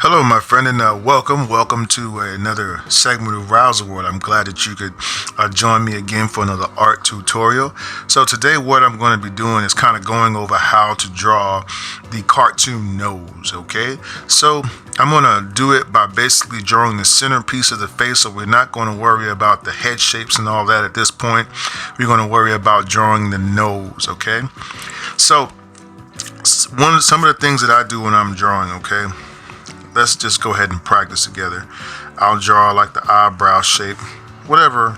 Hello, my friend, and welcome to another segment of Rowserworld. I'm glad that you could join me again for another art tutorial. So today what I'm going to be doing is kind of going over how to draw the cartoon nose, okay? So I'm going to do it by basically drawing the centerpiece of the face, so we're not going to worry about the head shapes and all that at this point. We're going to worry about drawing the nose, okay? So some of the things that I do when I'm drawing, okay? Let's just go ahead and practice together. I'll draw like the eyebrow shape, whatever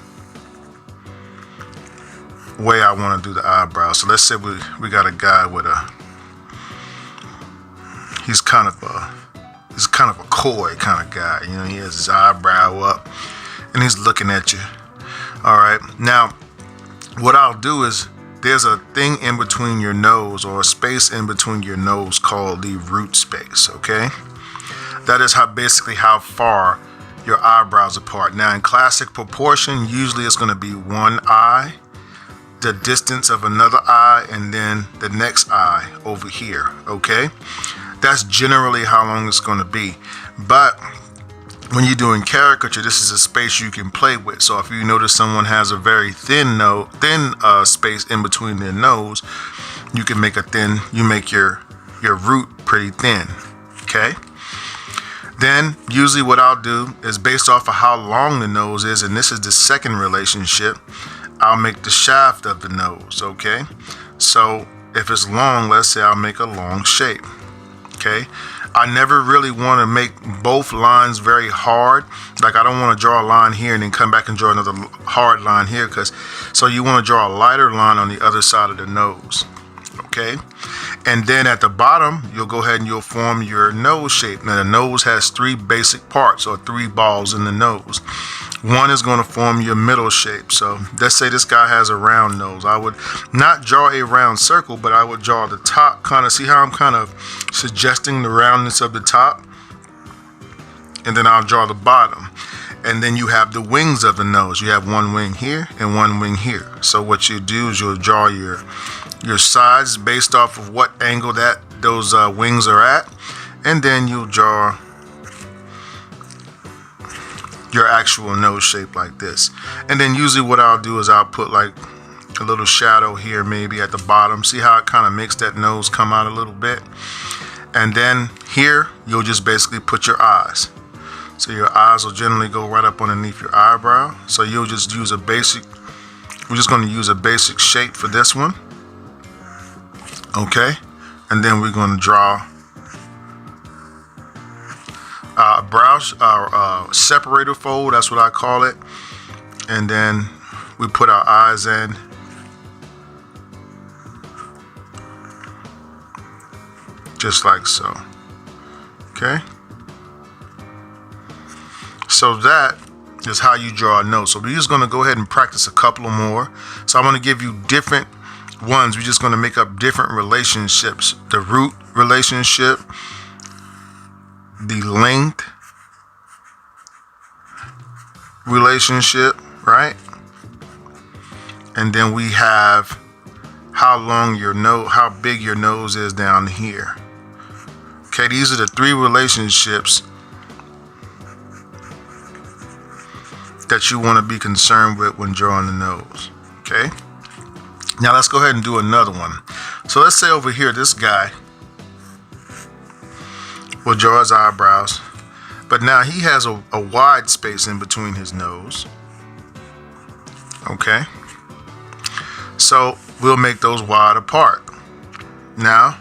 way I want to do the eyebrow. So let's say we got a guy with he's kind of a coy kind of guy. You know, he has his eyebrow up and he's looking at you. All right. Now, what I'll do is there's a thing in between your nose, or a space in between your nose, called the root space. Okay. That is basically how far your eyebrows apart. Now in classic proportion, usually it's going to be one eye, the distance of another eye, and then the next eye over here, okay? That's generally how long it's going to be. But when you're doing caricature, this is a space you can play with. So if you notice someone has a very thin space in between their nose, you can make you make your root pretty thin, okay? Then usually what I'll do is, based off of how long the nose is, and this is the second relationship, I'll make the shaft of the nose, okay? So if it's long, let's say I'll make a long shape, okay? I never really want to make both lines very hard. Like, I don't want to draw a line here and then come back and draw another hard line here, so you want to draw a lighter line on the other side of the nose, okay? And then at the bottom, you'll go ahead and you'll form your nose shape. Now the nose has three basic parts, or three balls in the nose. One is going to form your middle shape. So let's say this guy has a round nose. I would not draw a round circle, but I would draw the top, kind of, see how I'm kind of suggesting the roundness of the top? And then I'll draw the bottom. And then you have the wings of the nose. You have one wing here and one wing here. So what you do is you'll draw your sides based off of what angle that those wings are at, and then you'll draw your actual nose shape like this. And then usually what I'll do is I'll put like a little shadow here, maybe at the bottom. See how it kind of makes that nose come out a little bit? And then here you'll just basically put your eyes. So your eyes will generally go right up underneath your eyebrow. So you'll just use we're just going to use a basic shape for this one. Okay, and then we're going to draw our separator fold, that's what I call it. And then we put our eyes in. Just like so. Okay. So that is how you draw a nose. So we're just going to go ahead and practice a couple more. So I'm going to give you different ones. We're just going to make up different relationships. The root relationship, the length relationship, right? And then we have how big your nose is down here. Okay, these are the three relationships that you want to be concerned with when drawing the nose. Okay, now let's go ahead and do another one. So let's say over here, this guy will draw his eyebrows, but now he has a wide space in between his nose. Okay, so we'll make those wide apart. Now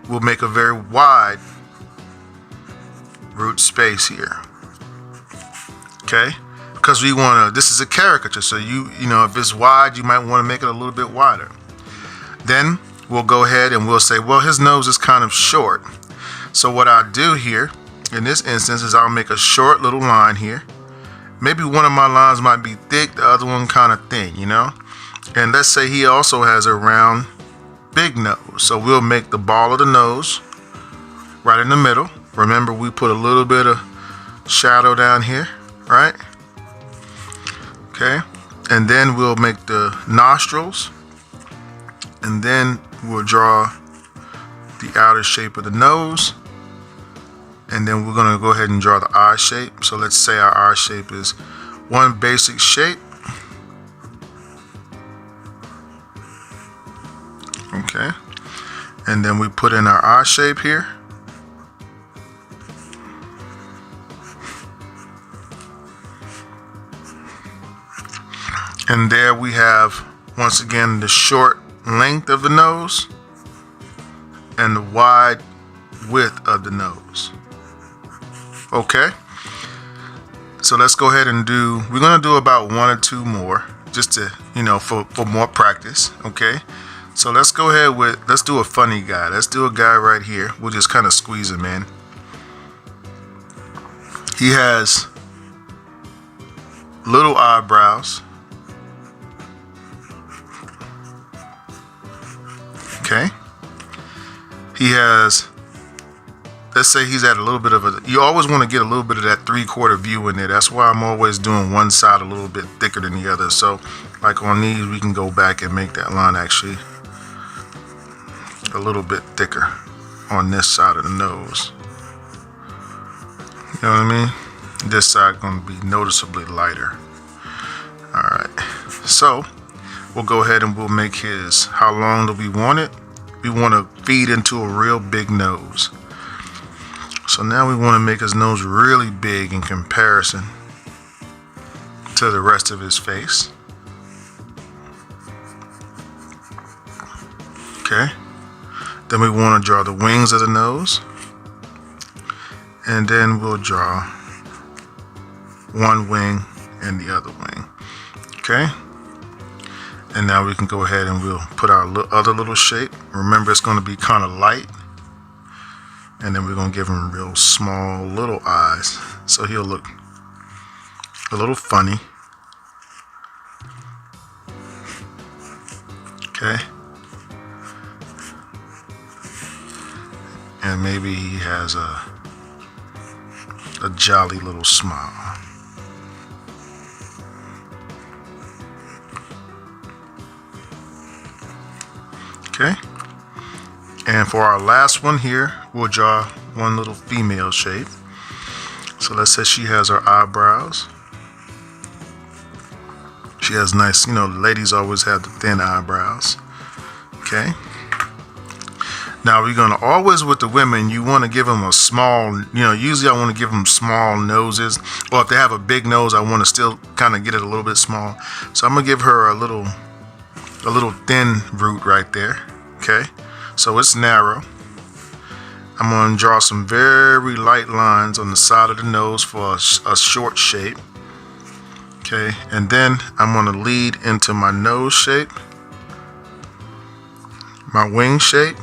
we'll make a very wide root space here. Okay, because we want to, this is a caricature, so you know, if it's wide, you might want to make it a little bit wider. Then we'll go ahead and we'll say, well, his nose is kind of short. So what I do here in this instance is I'll make a short little line here. Maybe one of my lines might be thick, the other one kind of thin, you know. And let's say he also has a round, big nose. So we'll make the ball of the nose right in the middle. Remember, we put a little bit of shadow down here, right? Okay, and then we'll make the nostrils, and then we'll draw the outer shape of the nose, And then we're going to go ahead and draw the eye shape. So let's say our eye shape is one basic shape. Okay. And then we put in our eye shape here. And there we have, once again, the short length of the nose and the wide width of the nose. Okay, so let's go ahead and we're going to do about 1 or 2 more, just to, for more practice. Okay, so let's go ahead let's do a funny guy. Let's do a guy right here. We'll just kind of squeeze him in. He has little eyebrows. Okay, he has, let's say he's at a little bit of you always want to get a little bit of that 3/4 view in there. That's why I'm always doing one side a little bit thicker than the other. So like on these, we can go back and make that line actually a little bit thicker on this side of the nose. You know what I mean? This side going to be noticeably lighter. All right, so we'll go ahead and we'll make his, how long do we want it? We want to feed into a real big nose. So now we want to make his nose really big in comparison to the rest of his face. Okay. Then we want to draw the wings of the nose. And then we'll draw one wing and the other wing. Okay. And now we can go ahead and we'll put our other little shape. Remember, it's going to be kind of light. And then we're going to give him real small little eyes. So he'll look a little funny. Okay. And maybe he has a jolly little smile. Okay, and for our last one here, we'll draw one little female shape. So let's say she has her eyebrows. She has nice, ladies always have the thin eyebrows. Okay. Now we're going to always, with the women, you want to give them a small, usually I want to give them small noses. Or if they have a big nose, I want to still kind of get it a little bit small. So I'm going to give her a little thin root right there. Okay, so it's narrow. I'm going to draw some very light lines on the side of the nose for a short shape. Okay, and then I'm going to lead into my nose shape, my wing shape.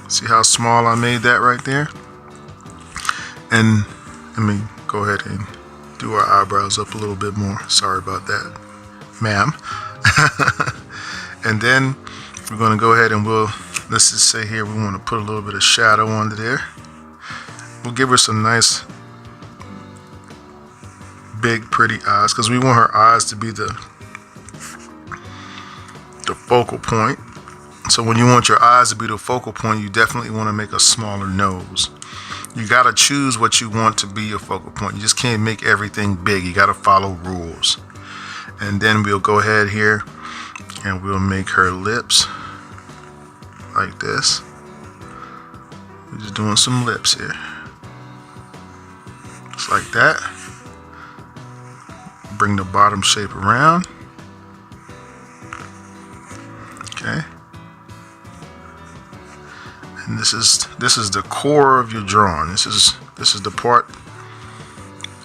See how small I made that right there? And let me go ahead and do our eyebrows up a little bit more. Sorry about that, ma'am. And then we're going to go ahead and let's just say here we want to put a little bit of shadow under there. We'll give her some nice big pretty eyes, because we want her eyes to be the focal point. So when you want your eyes to be the focal point, you definitely want to make a smaller nose. You got to choose what you want to be your focal point. You just can't make everything big. You got to follow rules. And then we'll go ahead here and we'll make her lips like this. We're just doing some lips here. Just like that. Bring the bottom shape around. Okay. And this is the core of your drawing. This is the part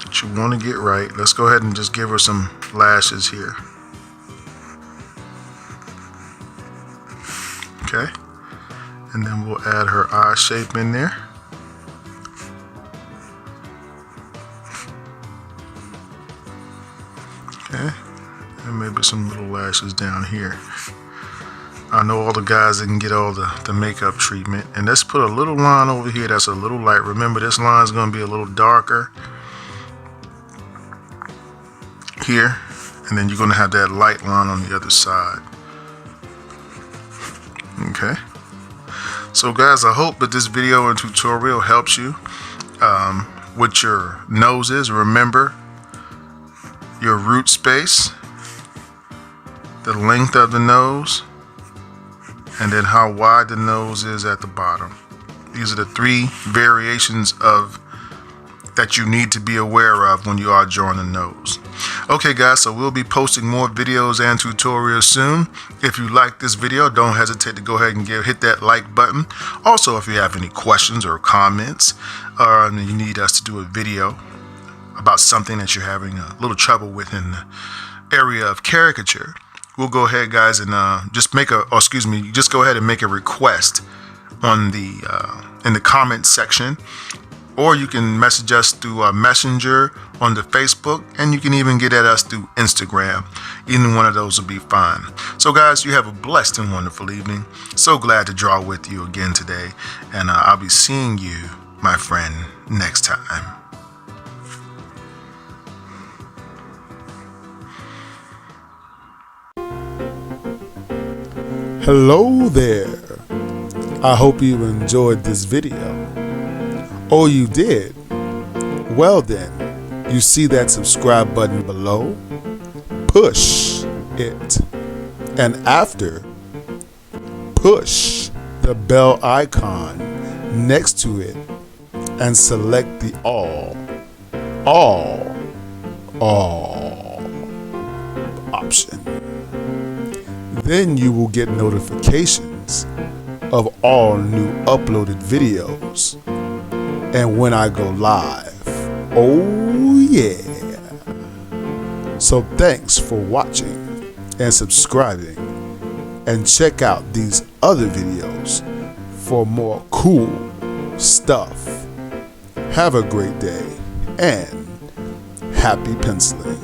that you want to get right. Let's go ahead and just give her some lashes here. Okay. And then we'll add her eye shape in there. Okay. And maybe some little lashes down here. I know all the guys that can get all the makeup treatment. And let's put a little line over here that's a little light. Remember, this line is going to be a little darker here. And then you're going to have that light line on the other side. Okay. So guys, I hope that this video and tutorial helps you. what your nose is. Remember your root space, the length of the nose, and then how wide the nose is at the bottom. These are the three variations of that you need to be aware of when you are drawing the nose. Okay guys, so we'll be posting more videos and tutorials soon. If you like this video, don't hesitate to go ahead and hit that like button. Also, if you have any questions or comments, or you need us to do a video about something that you're having a little trouble with in the area of caricature, we'll go ahead guys and just go ahead and make a request on the in the comment section, or you can message us through Messenger on the Facebook, and you can even get at us through Instagram. Either one of those will be fine. So guys, you have a blessed and wonderful evening. So glad to draw with you again today, and I'll be seeing you, my friend, next time. Hello there. I hope you enjoyed this video. Oh, you did? Well then, you see that subscribe button below? Push it. And after, push the bell icon next to it and select the all option. Then you will get notifications of all new uploaded videos and when I go live. Oh yeah. So thanks for watching and subscribing, and check out these other videos for more cool stuff. Have a great day and happy penciling.